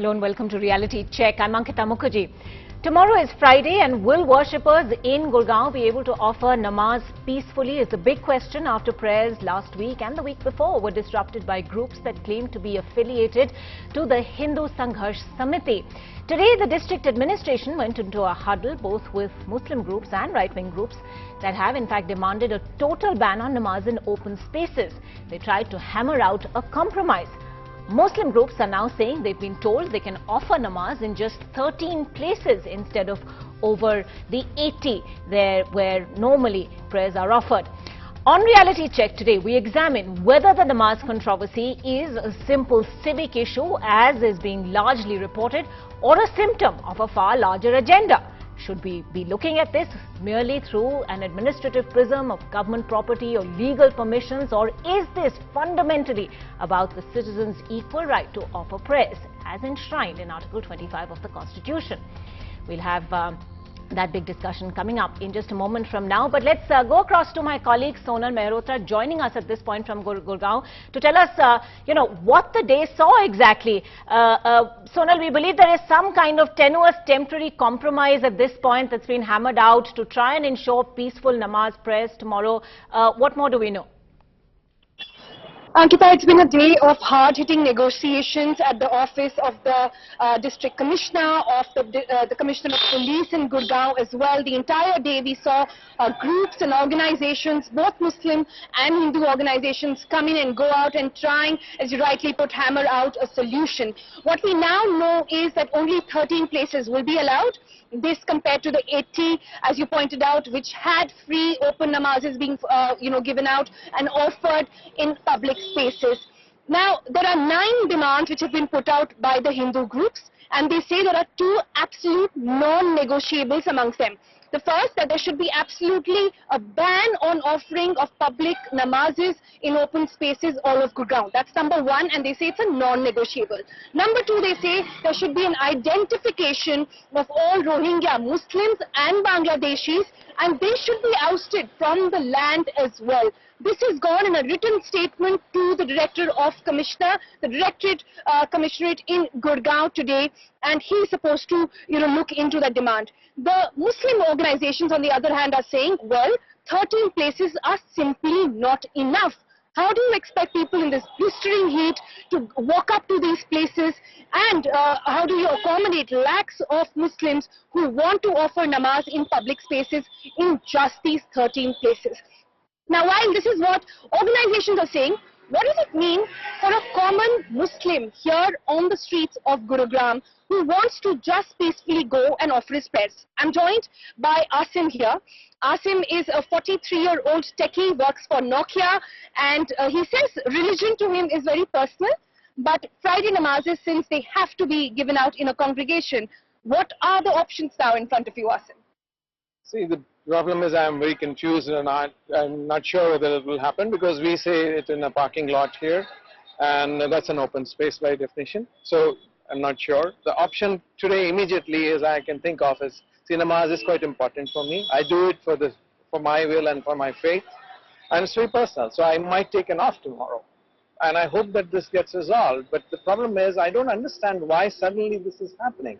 Hello and welcome to Reality Check. I'm Ankita Mukherjee. Tomorrow is Friday and will worshippers in Gurugram be able to offer namaz peacefully is the big question after prayers last week and the week before were disrupted by groups that claim to be affiliated to the Hindu Sangharsh Samiti. Today the district administration went into a huddle both with Muslim groups and right-wing groups that have in fact demanded a total ban on namaz in open spaces. They tried to hammer out a compromise. Muslim groups are now saying they've been told they can offer namaz in just 13 places instead of over the 80 there where normally prayers are offered. On Reality Check today, we examine whether the namaz controversy is a simple civic issue as is being largely reported or a symptom of a far larger agenda. Should we be looking at this merely through an administrative prism of government property or legal permissions, or is this fundamentally about the citizens' equal right to offer prayers as enshrined in Article 25 of the Constitution? We'll have that big discussion coming up in just a moment from now. But let's go across to my colleague Sonal Mehrotra joining us at this point from Gurugram to tell us, what the day saw exactly. Sonal, we believe there is some kind of tenuous temporary compromise at this point that's been hammered out to try and ensure peaceful namaz prayers tomorrow. What more do we know? Ankita, it's been a day of hard-hitting negotiations at the office of the district commissioner, of the commissioner of police in Gurugram as well. The entire day we saw groups and organizations, both Muslim and Hindu organizations, come in and go out and trying, as you rightly put, hammer out a solution. What we now know is that only 13 places will be allowed. This compared to the 80, as you pointed out, which had free open namazes being, given out and offered in public spaces. Now, there are 9 demands which have been put out by the Hindu groups, and they say there are 2 absolute non-negotiables amongst them. The first, that there should be absolutely a ban on offering of public namazes in open spaces all of Gurugram. That's number 1, and they say it's a non-negotiable. Number 2, they say there should be an identification of all Rohingya Muslims and Bangladeshis, and they should be ousted from the land as well. This has gone in a written statement to the Director of Commissioner, the Directorate Commissionerate in Gurugram today, and he is supposed to, look into that demand. The Muslim organizations, on the other hand, are saying, well, 13 places are simply not enough. How do you expect people in this blistering heat to walk up to these places, and how do you accommodate lakhs of Muslims who want to offer namaz in public spaces in just these 13 places? Now, while this is what organizations are saying, what does it mean for a common Muslim here on the streets of Gurugram who wants to just peacefully go and offer his prayers? I'm joined by Asim here. Asim is a 43-year-old techie, works for Nokia, and he says religion to him is very personal, but Friday namazes, since they have to be given out in a congregation, what are the options now in front of you, Asim? See, the problem is I'm very confused and I'm not sure whether it will happen, because we say it in a parking lot here, and that's an open space by definition. So I'm not sure. The option today immediately is I can think of is, see, namaz is quite important for me. I do it for my will and for my faith, and it's very personal. So I might take an off tomorrow, and I hope that this gets resolved. But the problem is I don't understand why suddenly this is happening.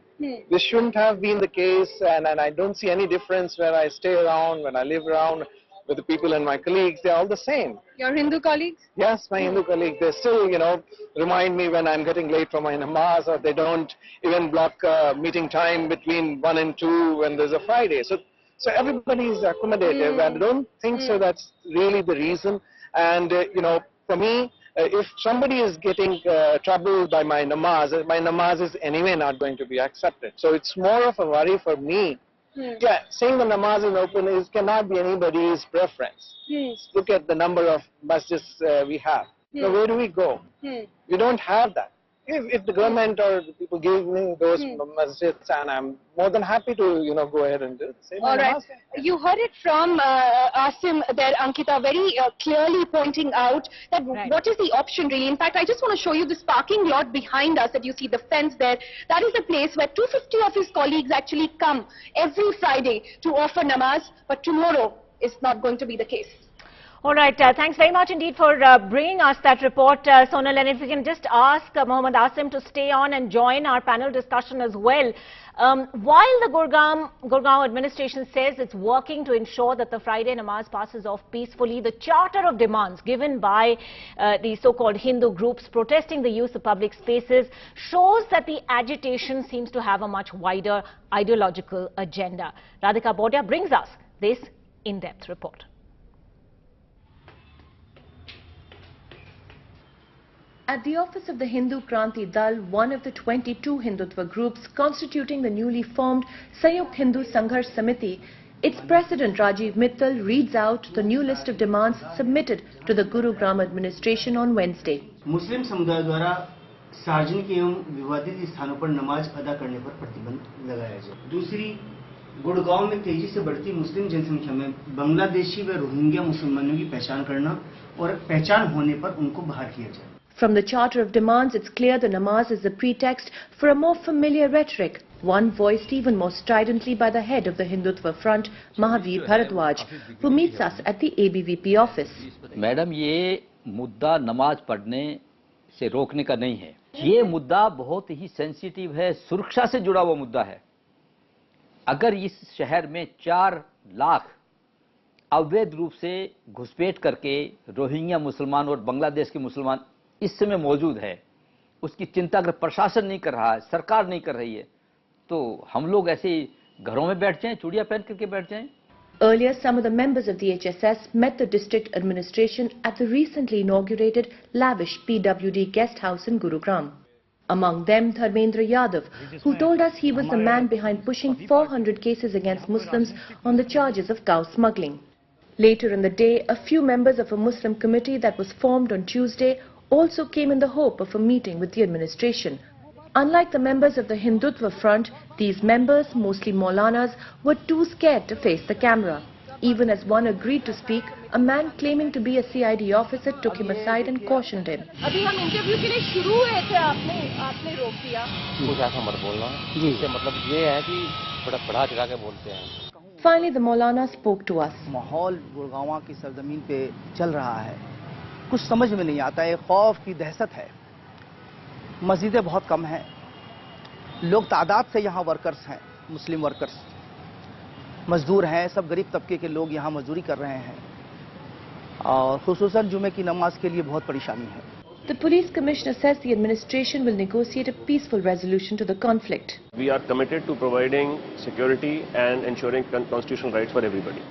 This shouldn't have been the case, and I don't see any difference when I stay around, when I live around with the people and my colleagues. They're all the same. Your Hindu colleagues? Yes, my Hindu colleagues. They still, remind me when I'm getting late for my namaz, or they don't even block meeting time between 1 and 2 when there's a Friday. So everybody is accommodative, and I don't think so that's really the reason. And, for me, if somebody is getting troubled by my namaz is anyway not going to be accepted. So it's more of a worry for me. Yeah, saying the namaz is open cannot be anybody's preference. Look at the number of masjids we have. So where do we go? We don't have that. If the government or the people give me those masjids, and I'm more than happy to, go ahead and do it. All right. You heard it from Asim there, Ankita, very clearly pointing out that what is the option really. In fact, I just want to show you this parking lot behind us that you see, the fence there. That is the place where 250 of his colleagues actually come every Friday to offer namaz, but tomorrow is not going to be the case. All right, thanks very much indeed for bringing us that report, Sonal. And if we can just ask Mohammad Asim to stay on and join our panel discussion as well. While the Gurugram administration says it's working to ensure that the Friday namaz passes off peacefully, the charter of demands given by the so-called Hindu groups protesting the use of public spaces shows that the agitation seems to have a much wider ideological agenda. Radhika Bodia brings us this in-depth report. At the office of the Hindu Kranti Dal, one of the 22 Hindutva groups constituting the newly formed Sayukt Hindu Sangharsh Samiti, its president Rajiv Mittal reads out the new list of demands submitted to the Gurugram administration on Wednesday. मुस्लिम समुदाय द्वारा सार्वजनिक एवं विवादित स्थानों पर नमाज अदा करने पर प्रतिबंध लगाया जाए। दूसरी, गुड़गांव में तेजी से बढ़ती मुस्लिम जनसंख्या में बांग्लादेशी व रोहिंग्या मुसलमानों की पहचान करना और पहचान होने पर उनको बाहर किया जाए। From the Charter of Demands, it's clear the namaz is the pretext for a more familiar rhetoric, one voiced even more stridently by the head of the Hindutva Front, Mahavir Bharadwaj, who meets us at the ABVP office. Madam, ये मुद्दा नमाज पढ़ने से रोकने का नहीं है। ये मुद्दा बहुत ही सेंसिटिव है, सुरक्षा से जुड़ा हुआ मुद्दा है। अगर इस शहर में 4 लाख अवैध रूप से घुसपैठ करके रोहिंग्या मुसलमान और बांग्लादेश के मुसलमान इस समय मौजूद है, उसकी चिंता अगर प्रशासन नहीं कर रहा है, सरकार नहीं कर रही है, तो हम लोग ऐसे ही घरों में बैठ जाएं, चूड़ियां पहन करके बैठ जाएं। Earlier, some of the members of the HSS met the district administration at the recently inaugurated lavish PWD guest house in Gurugram. Among them, Dharmendra Yadav, who told us he was the man behind pushing 400 cases against Muslims on the charges of cow smuggling. Later in the day, a few members of a Muslim committee that was formed on Tuesday also came in the hope of a meeting with the administration. Unlike the members of the Hindutva Front, these members, mostly Maulanas, were too scared to face the camera. Even as one agreed to speak, a man claiming to be a CID officer took him aside and cautioned him. अभी हम interview के लिए शुरू हुए थे, आपने रोक दिया। कुछ ऐसा मत बोलना। इससे मतलब ये है कि बड़ा बढ़ा चढ़ा के बोलते हैं। Finally, the Maulana spoke to us. माहौल गुड़गांव की सरजमीन पे चल रहा है, कुछ समझ में नहीं आता है, खौफ की दहशत है। मस्जिदें बहुत कम हैं, लोग तादाद से यहाँ वर्कर्स हैं, मुस्लिम वर्कर्स, मजदूर हैं, सब गरीब तबके के लोग यहाँ मजदूरी कर रहे हैं और खुसूसन जुमे की नमाज के लिए बहुत परेशानी है। The police commissioner says the administration will negotiate a peaceful resolution to the conflict. We are committed to providing security and ensuring constitutional rights for everybody.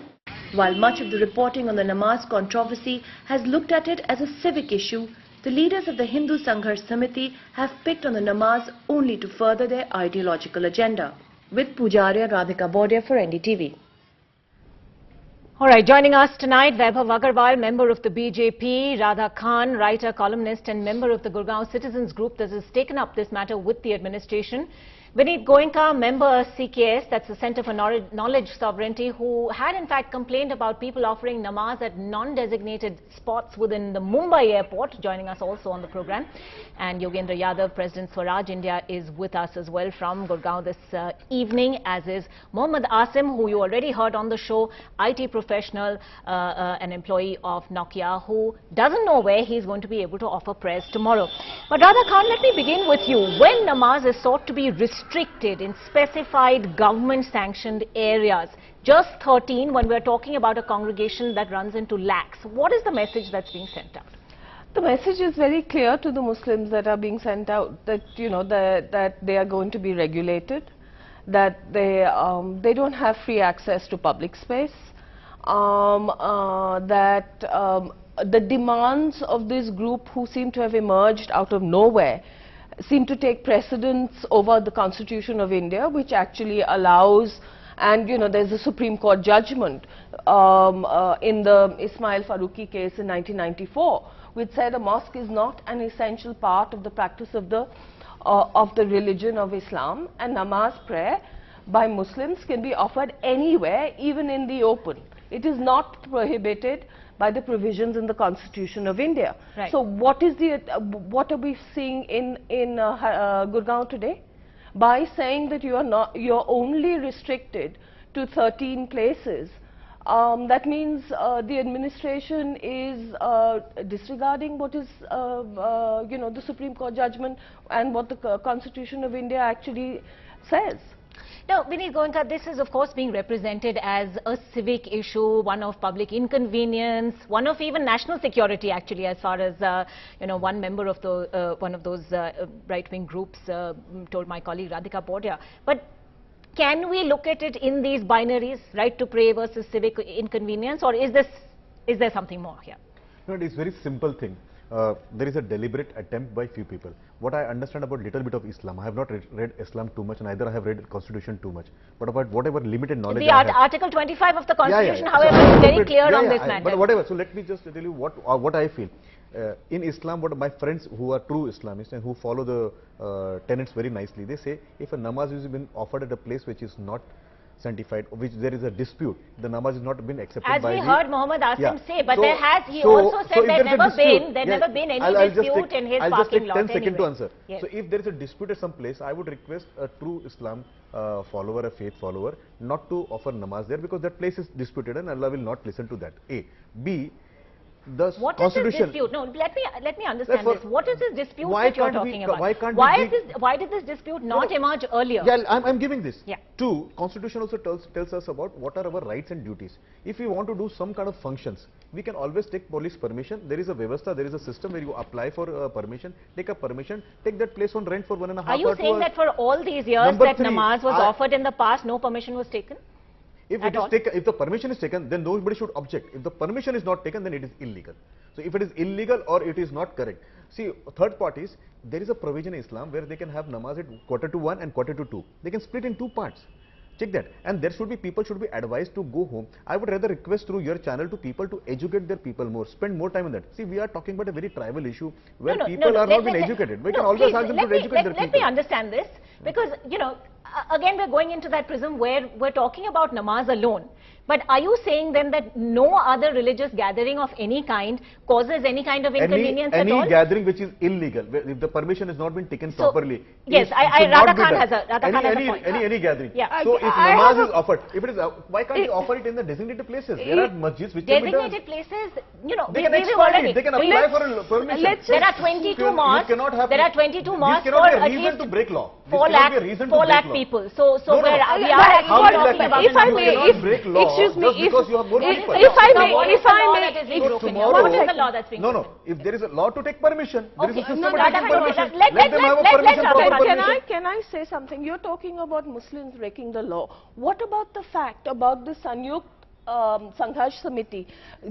While much of the reporting on the namaz controversy has looked at it as a civic issue, the leaders of the Hindu Sangharsh Samiti have picked on the namaz only to further their ideological agenda. With Pujarya Radhika Bodia for NDTV. All right, joining us tonight, Vaibhav Agarwal, member of the BJP, Radha Khan, writer, columnist and member of the Gurgaon Citizens Group that has taken up this matter with the administration. Vineet Goenka, member CKS, that's the Centre for Knowledge Sovereignty, who had in fact complained about people offering namaz at non-designated spots within the Mumbai airport, joining us also on the program. And Yogendra Yadav, President Swaraj India, is with us as well from Gurgaon this evening, as is Mohammad Asim, who you already heard on the show, IT professional, an employee of Nokia, who doesn't know where he's going to be able to offer prayers tomorrow. But Radha Khan, let me begin with you. When namaz is sought to be restricted in specified government-sanctioned areas, just 13 when we're talking about a congregation that runs into lakhs, what is the message that's being sent out? The message is very clear to the Muslims that are being sent out, that that they are going to be regulated, that they don't have free access to public space, that the demands of this group, who seem to have emerged out of nowhere, seem to take precedence over the Constitution of India, which actually allows, and there's a Supreme Court judgment in the Ismail Faruqi case in 1994, which said a mosque is not an essential part of the practice of the religion of Islam, and namaz prayer by Muslims can be offered anywhere, even in the open. It is not prohibited by the provisions in the Constitution of India. Right. So what are we seeing in Gurgaon today? By saying that you're only restricted to 13 places, that means the administration is disregarding what is, you know, the Supreme Court judgment and what the Constitution of India actually says. Now, Vineet Goenka, this is of course being represented as a civic issue, one of public inconvenience, one of even national security actually, as far as, you know, one member of the, one of those right-wing groups told my colleague Radhika Portia. But can we look at it in these binaries, right to pray versus civic inconvenience, or is there something more here? No, it is very simple thing. There is a deliberate attempt by few people. What I understand about little bit of Islam, I have not read Islam too much, neither I have read Constitution too much. But about whatever limited knowledge The I have, Article 25 of the Constitution, however, is very clear on this matter. But whatever, so let me just tell you what I feel. In Islam, what my friends who are true Islamists and who follow the tenets very nicely, they say if a namaz is been offered at a place which is not sanctified, which there is a dispute, the namaz has not been accepted as by we heard Muhammad Asim say, but so, there has, he also said there never been any I'll dispute in his I'll just parking take lot 10 seconds to answer. Yes. So if there is a dispute at some place, I would request a true Islam follower, a faith follower, not to offer namaz there, because that place is disputed and Allah will not listen to that. A. B. The What Constitution. is this dispute? No, let me understand this. What is this dispute that you are talking about? Why did this dispute not emerge earlier? Yeah, I'm giving this. Yeah. Two, Constitution also tells us about what are our rights and duties. If we want to do some kind of functions, we can always take police permission. There is a vyavastha, there is a system where you apply for permission, take a permission, take that place on rent for 1.5 hours. Are you saying that for all these years Number that three, namaz was offered in the past, no permission was taken? If it is taken, if the permission is taken, then nobody should object. If the permission is not taken, then it is illegal. So if it is illegal or it is not correct. See, third parties, there is a provision in Islam where they can have namaz at 1:45 and 1:45. They can split in two parts. Check that. And there should be, people should be advised to go home. I would rather request through your channel to people to educate their people more, spend more time on that. See, we are talking about a very tribal issue where people are not being educated. We can always ask them to educate their people. Let me understand this, because, you know, again we're going into that prism where we're talking about namaz alone. But are you saying then that no other religious gathering of any kind causes any kind of inconvenience at all? Any gathering which is illegal, if the permission has not been taken properly. Yes, Radha Khan has a point. Any gathering. Yeah. So if namaz is offered, if it is, why can't you offer it in the designated places? There are masjids which can be done. Designated places, you know, they can expand it. They can apply for a permission. There are 22 mosques. There are 22 mosques for at least to break law. 4 lakh people. So we are actually talking about. If I may, excuse me, if I may, what is the law that's being broken? No. If there is a law to take permission, there is a system to Radha, take permission. let them have a permission, proper permission. Can I say something? You're talking about Muslims breaking the law. What about the fact about the Sanyukt Sangharsh Samiti,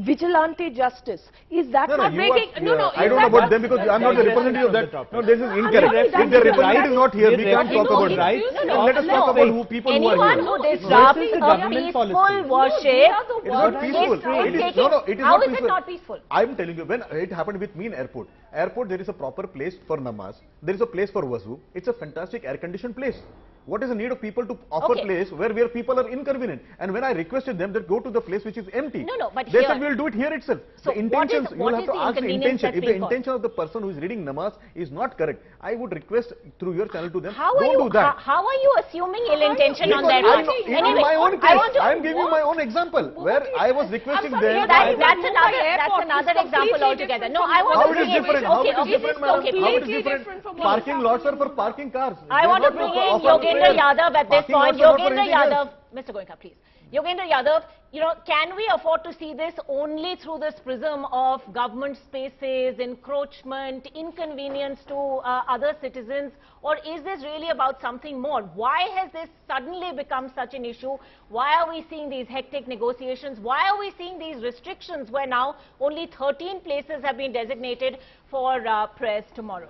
vigilante justice? Is that not breaking? No. I don't know about them because I'm not the representative of that. No, this is incorrect. If the representative is not here, we can't talk about that. Let us talk about who people who are here. Anyone who disrupts a peaceful worship, it is not peaceful. How is it not peaceful? I'm telling you, when it happened with me in airport, there is a proper place for namaz. There is a place for wazu. It's a fantastic air-conditioned place. What is the need of people to offer place where people are inconvenient? And when I requested them that go to the place which is empty, but they said we'll do it here itself. So the intentions, you will have to ask the intention. If the caused? intention of the person who is reading namaz is not correct, I would request through your channel to them, don't do that. How are you assuming ill intention on their part? Anyway, my own case, I am giving you my own example where I was requesting them. That's another example altogether. No, I want to bring in. How it is different? Parking lots are for parking cars. I want to bring in Yogendra Yadav at this point. Yogendra Yadav, Mr. Goenka, please. Yogendra Yadav, you know, can we afford to see this only through this prism of government spaces, encroachment, inconvenience to other citizens, or is this really about something more? Why has this suddenly become such an issue? Why are we seeing these hectic negotiations? Why are we seeing these restrictions where now only 13 places have been designated for prayers tomorrow?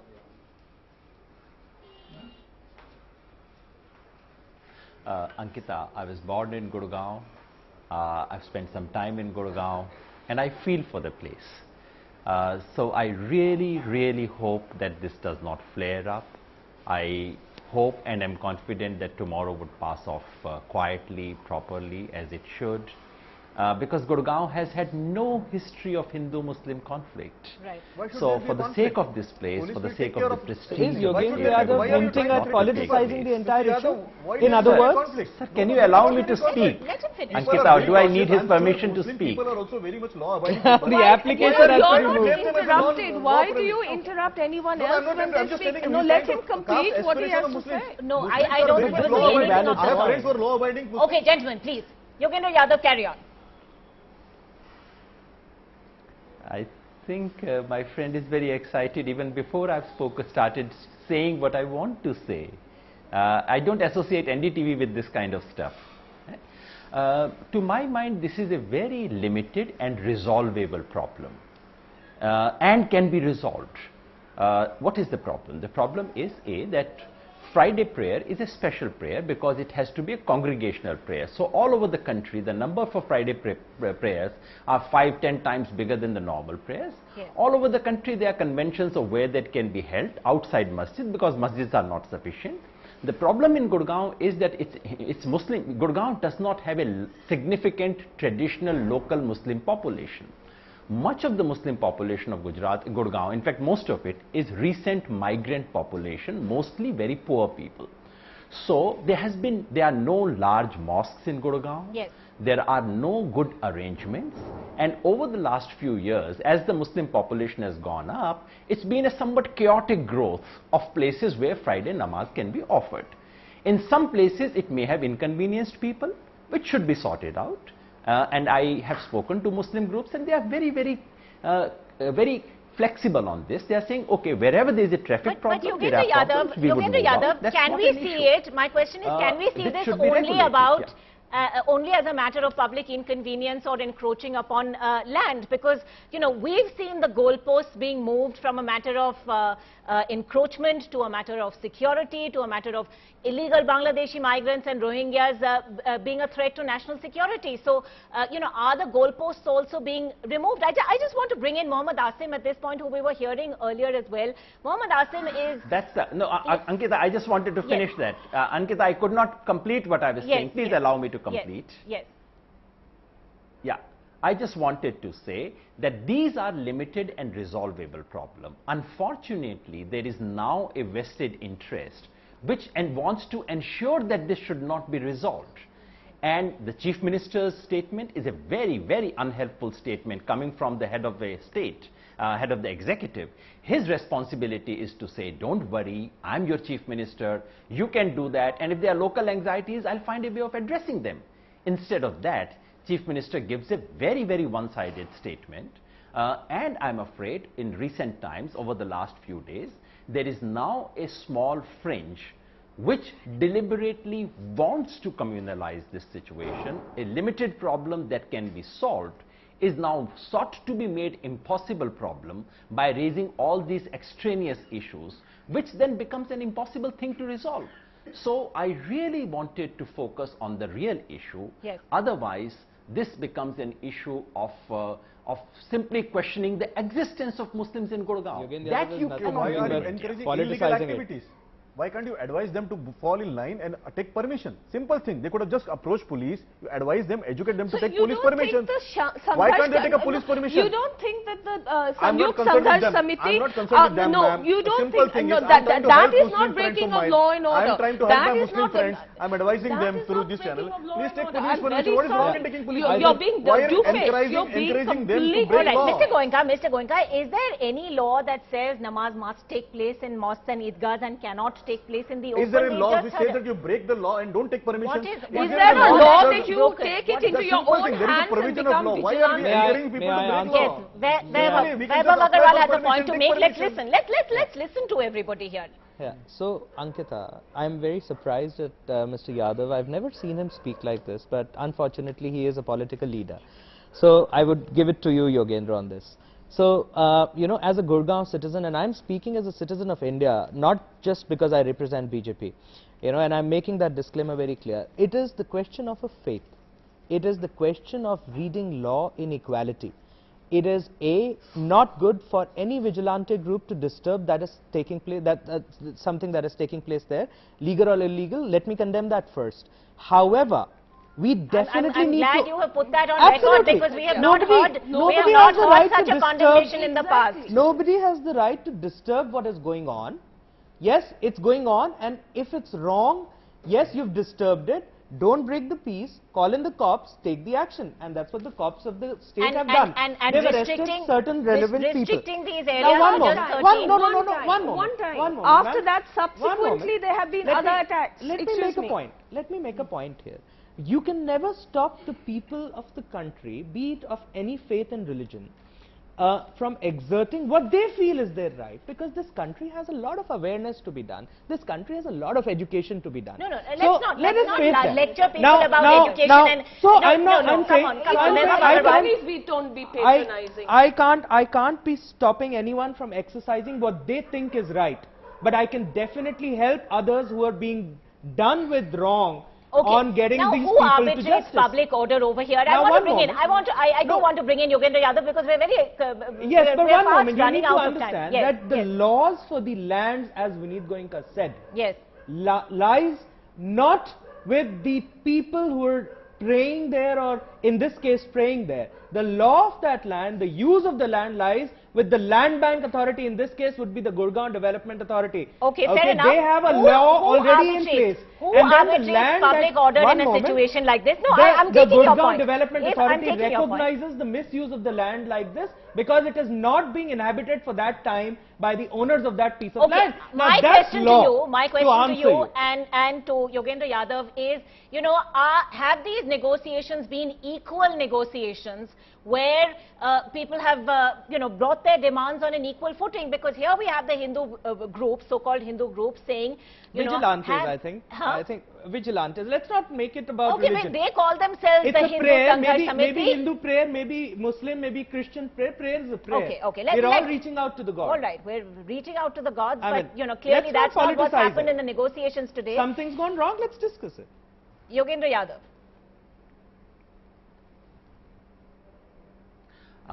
Ankita, I was born in Gurugram. I've spent some time in Gurugram and I feel for the place. So I really hope that this does not flare up. I hope and am confident that tomorrow would pass off quietly, properly, as it should. because Gurugram has had no history of Hindu-Muslim conflict. Right. So for the sake of this place, for the sake of the prestige, Is Yogendra Yadav hinting at politicizing the entire issue? In other words, sir, can you allow me to speak? Let him finish. Ankita, do I need his permission to speak? People are also very much law-abiding. the application has to be You're removed. not interrupted. Why do you interrupt anyone else when they speak? No, let him complete what he has to say. No, I don't agree with anything of I have the friends who are law-abiding. Okay, gentlemen, please. Yogendra Yadav, carry on. I think my friend is very excited even before I've started saying what I want to say. I don't associate NDTV with this kind of stuff. To my mind, this is a very limited and resolvable problem and can be resolved. What is the problem? The problem is that Friday prayer is a special prayer because it has to be a congregational prayer. So all over the country, the number for Friday prayers are 5-10 times bigger than the normal prayers. Yeah. All over the country, there are conventions of where that can be held outside masjid because masjids are not sufficient. The problem in Gurugram is that it's Muslim. Gurugram does not have a significant traditional local Muslim population. Much of the Muslim population of Gurugram, in fact most of it, is recent migrant population, mostly very poor people. So there are no large mosques in Gurugram. Yes. There are no good arrangements, and over the last few years, as the Muslim population has gone up, it's been a somewhat chaotic growth of places where Friday namaz can be offered. In some places it may have inconvenienced people, which should be sorted out. And I have spoken to Muslim groups and they are very flexible on this. They are saying, okay, wherever there is a traffic problem, but Yogendra Yadav, can we see it? My question is, can we see this only about only as a matter of public inconvenience or encroaching upon land? Because, you know, we've seen the goalposts being moved from a matter of encroachment to a matter of security to a matter of illegal Bangladeshi migrants and Rohingyas being a threat to national security. So, you know, are the goalposts also being removed? I just want to bring in Mohammad Asim at this point, who we were hearing earlier as well. Mohammad Asim is... Ankita, I just wanted to finish that. Ankita, I could not complete what I was saying. Please allow me to complete. Yes. Yeah. I just wanted to say that these are limited and resolvable problem. Unfortunately, there is now a vested interest which wants to ensure that this should not be resolved. And the Chief Minister's statement is a very, very unhelpful statement coming from the head of the state, head of the executive. His responsibility is to say, don't worry, I'm your Chief Minister, you can do that, and if there are local anxieties, I'll find a way of addressing them. Instead of that, Chief Minister gives a very, very one-sided statement, and I'm afraid in recent times, over the last few days, there is now a small fringe which deliberately wants to communalize this situation. A limited problem that can be solved is now sought to be made impossible problem by raising all these extraneous issues, which then becomes an impossible thing to resolve. So I really wanted to focus on the real issue. Yes. Otherwise, this becomes an issue of simply questioning the existence of Muslims in Gurugram. That you cannot. Why are you encouraging illegal activities? Why can't you advise them to fall in line and take permission? Simple thing. They could have just approached police, you advise them, educate them to take police permission. Why can't they take a police permission? You don't think that the I'm not Samyukt concerned with Sangharsh them. Samiti... I'm not concerned with them, no, you don't think... No, that is not breaking of law and order. I'm trying to help my Muslim friends. I'm advising them through this channel. Please take police permission. What is wrong in taking police permission? You're being encouraging them to break law? Mr. Goenka, is there any law that says namaz must take place in mosques and idgahs and cannot take place in the open? Is there a law which says that you break the law and don't take permission? Is there a law that you take it into your own hands and become vigilant? Why are we encouraging people to break law? Yes, Vaibhav Agarwal has a point to make. Let's listen. Let's listen to everybody here. Yeah. So, Ankita, I'm very surprised at Mr. Yadav. I've never seen him speak like this, but unfortunately he is a political leader. So, I would give it to you, Yogendra, on this. So, you know, as a Gurugram citizen, and I'm speaking as a citizen of India, not just because I represent BJP, you know, and I'm making that disclaimer very clear. It is the question of a faith. It is the question of reading law in equality. It is not good for any vigilante group to disturb that is taking place, something that is taking place there, legal or illegal. Let me condemn that first. However, We definitely I'm need glad to... you have put that on Absolutely. record, because we have Nobody not has the heard right such to a condemnation in the past. Nobody has the right to disturb what is going on. Yes, it's going on, and if it's wrong, yes, you've disturbed it. Don't break the peace, call in the cops, take the action, and that's what the cops of the state have done. They've arrested certain relevant people. Restricting these areas. Now, one One moment. time. After that, subsequently, there have been other attacks. Let me make a point. Let me make a point here. You can never stop the people of the country, be it of any faith and religion, from exerting what they feel is their right, because this country has a lot of awareness to be done. This country has a lot of education to be done. Let's So not lecture people about education. I'm saying, We don't be patronizing. I can't be stopping anyone from exercising what they think is right, but I can definitely help others who are being done with wrong on getting these people to justice. Now, who arbitrates public order over here? I don't want to bring in Yogendra Yadav, because we're very yes, but one moment, you running need to out of time. understand Yes, that the laws for the lands, as Vineet Goenka said, yes, lies not with the people who are praying there, or in this case praying there. The law of that land, the use of the land, lies with the land bank authority. In this case would be the Gurgaon Development Authority. Okay, fair enough. They have a law already in place. Who arbitrates public order in a situation like this? No, I'm taking your point. The Gurgaon Development Authority recognizes the misuse of the land like this, because it is not being inhabited for that time by the owners of that piece of land. Now, my question to you and to Yogendra Yadav is, have these negotiations been equal negotiations, where people have brought their demands on an equal footing? Because here we have the Hindu group, so-called Hindu group, saying, vigilantes, I think. I think vigilantes. Let's not make it about religion. They call themselves it's the a Hindu prayer, Sangharsh Samiti. maybe Hindu prayer, maybe Muslim, maybe Christian prayer. Prayer is a prayer. Okay. We're all reaching out to the God. All right, we're reaching out to the gods, I but mean, clearly that's not what's happened it. in the negotiations today. Something's gone wrong. Let's discuss it. Yogendra Yadav.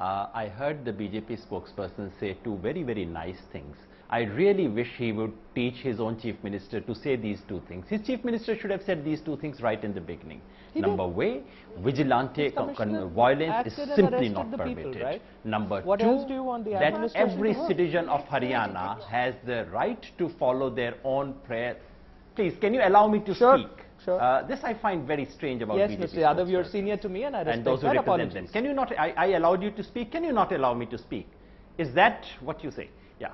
I heard the BJP spokesperson say two very, very nice things. I really wish he would teach his own chief minister to say these two things. His chief minister should have said these two things right in the beginning. Number one, vigilante violence is simply not permitted. People, right? Number what two, else do you want the that every citizen of Haryana has the right to follow their own prayer. Please, can you allow me to speak? Sure. This I find very strange about yes, BJP. Yes, Mr. Yadav, you're senior to me, and I respect those who that. represent them. Can you not? I allowed you to speak. Can you not allow me to speak? Is that what you say? Yeah.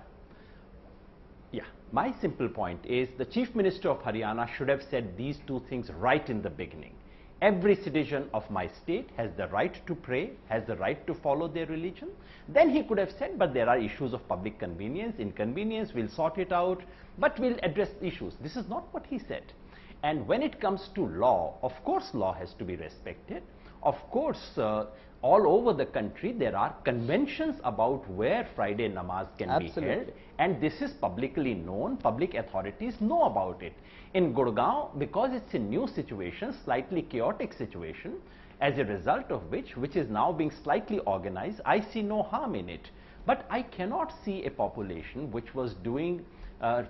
My simple point is the Chief Minister of Haryana should have said these two things right in the beginning. Every citizen of my state has the right to pray, has the right to follow their religion. Then he could have said, but there are issues of public convenience, inconvenience, we'll sort it out, but we'll address issues. This is not what he said. And when it comes to law, of course law has to be respected. Of course, all over the country there are conventions about where Friday Namaz can be held, and this is publicly known. Public authorities know about it. In Gurugram, because it's a new situation, slightly chaotic situation, as a result of which is now being slightly organized, I see no harm in it. But I cannot see a population which was doing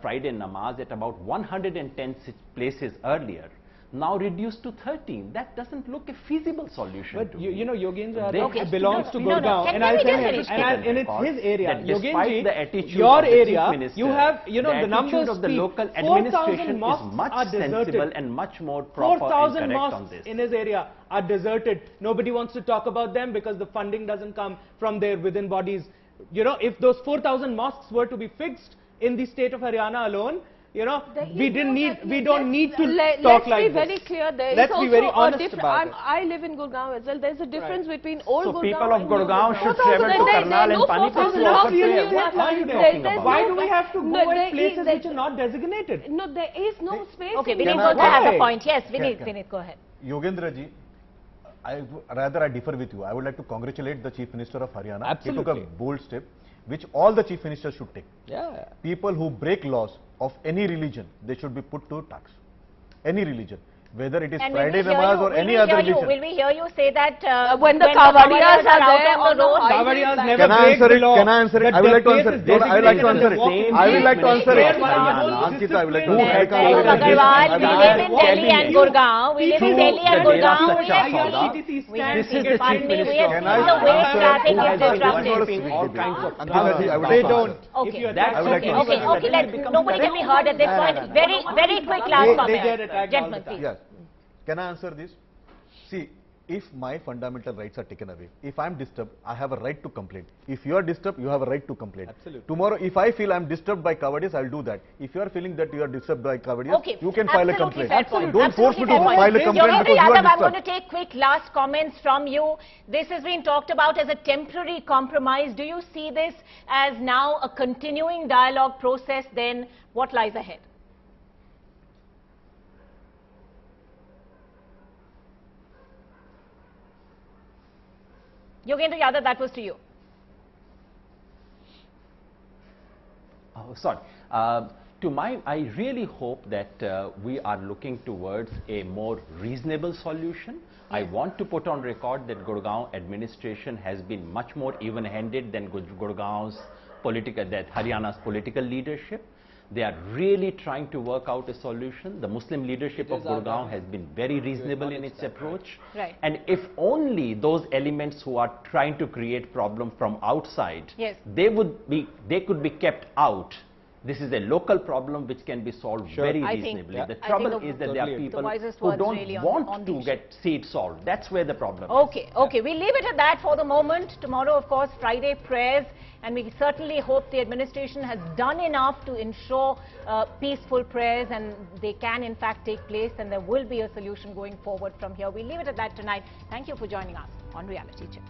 Friday Namaz at about 110 places earlier, now reduced to 13. That doesn't look a feasible solution. But to you know, Yogendra belongs to Gurgaon, and I'll tell him, and it's his area. Yogendra, the attitude your of the area, Chief Minister, you have, the numbers of the local administration is much sensible and much more proper and correct on this. 4,000 mosques in his area are deserted. Nobody wants to talk about them because the funding doesn't come from their within bodies. If those 4,000 mosques were to be fixed in the state of Haryana alone, we don't need to talk like this. Let's be very clear. Let's be very honest about it. I live in Gurgaon as well. There's a difference between old Gurgaon and people of Gurgaon should travel to Karnal and Panipat to offer prayer. What are you talking about? Why do we have to go at places which are not designated? No, there is no space. Okay, Vineet also has a point. Yes, Vineet, go ahead. Yogendra ji, I differ with you. I would like to congratulate the Chief Minister of Haryana. Absolutely. He took a bold step, which all the Chief Ministers should take. Yeah. People who break laws of any religion, they should be put to tax. Any religion. whether it is And Friday namaz or any other religion. Will we hear you say that when the Kawadiyas are out there on the road? Kawadiyas never Can I break answer the it? law. Can I answer it? I would like to answer it. I would like to answer it. I would like to answer it. Ankita, I would like to answer it. Agarwal, we live in Delhi and Gurgaon. We live in Delhi and Gurgaon. This is the chief minister. We have seen the way traffic is disrupted. They don't. Okay, nobody can be heard at this point. Very quick last comment. Gentlemen, please. Yes. Can I answer this? See, if my fundamental rights are taken away, if I am disturbed, I have a right to complain. If you are disturbed, you have a right to complain. Absolutely. Tomorrow, if I feel I am disturbed by Kawadiyas, I will do that. If you are feeling that you are disturbed by Kawadiyas, Okay. you can file a complaint. Don't force me to file a complaint because you are I'm disturbed. going to take quick last comments from you. This has been talked about as a temporary compromise. Do you see this as now a continuing dialogue process? Then what lies ahead? Yogendra Yadav, that was to you. Oh, sorry. I really hope that we are looking towards a more reasonable solution. I want to put on record that Gurugram administration has been much more even-handed than Gurugam's Haryana's political leadership. They are really trying to work out a solution. The Muslim leadership of Gurugram has been very reasonable in its approach. Right. And if only those elements who are trying to create problem from outside, yes, they could be kept out. This is a local problem which can be solved very reasonably. The trouble is that there are people who don't want to see it solved. That's where the problem is. Okay. We'll leave it at that for the moment. Tomorrow, of course, Friday prayers. And we certainly hope the administration has done enough to ensure peaceful prayers, and they can in fact take place, and there will be a solution going forward from here. We'll leave it at that tonight. Thank you for joining us on Reality Check.